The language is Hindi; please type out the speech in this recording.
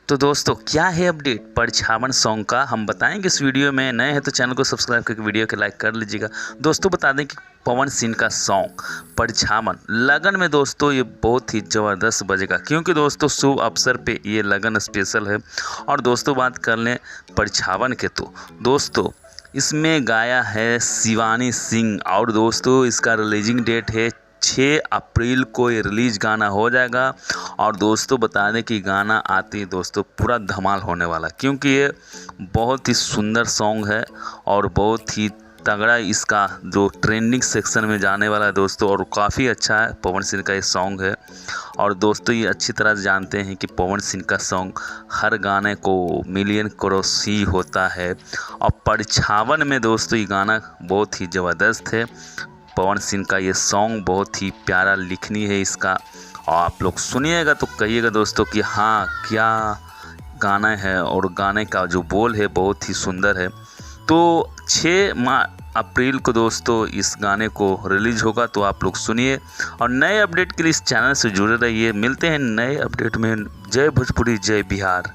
तो दोस्तों क्या है अपडेट परछावन सॉन्ग का हम बताएंगे इस वीडियो में। नए हैं तो चैनल को सब्सक्राइब करके वीडियो को लाइक कर लीजिएगा। दोस्तों बता दें कि पवन सिंह का सॉन्ग परछावन लगन में दोस्तों ये बहुत ही ज़बरदस्त बजेगा, क्योंकि दोस्तों शुभ अवसर पे ये लगन स्पेशल है। और दोस्तों बात कर लें परछावन के तो दोस्तों इसमें गाया है शिवानी सिंह, और दोस्तों इसका रिलीजिंग डेट है 6 अप्रैल को ये रिलीज गाना हो जाएगा। और दोस्तों बता दें कि गाना आते ही दोस्तों पूरा धमाल होने वाला, क्योंकि ये बहुत ही सुंदर सॉन्ग है और बहुत ही तगड़ा इसका जो ट्रेंडिंग सेक्शन में जाने वाला है दोस्तों, और काफ़ी अच्छा है। पवन सिंह का ये सॉन्ग है और दोस्तों ये अच्छी तरह से जानते हैं कि पवन सिंह का सॉन्ग हर गाने को मिलियन क्रॉस ही होता है। और परछावन में दोस्तों ये गाना बहुत ही ज़बरदस्त है। पवन सिंह का ये सॉन्ग बहुत ही प्यारा लिखनी है इसका, और आप लोग सुनिएगा तो कहिएगा दोस्तों कि हाँ क्या गाना है, और गाने का जो बोल है बहुत ही सुंदर है। तो 6 अप्रैल को दोस्तों इस गाने को रिलीज होगा, तो आप लोग सुनिए। और नए अपडेट के लिए इस चैनल से जुड़े रहिए। मिलते हैं नए अपडेट में। जय भोजपुरी जय बिहार।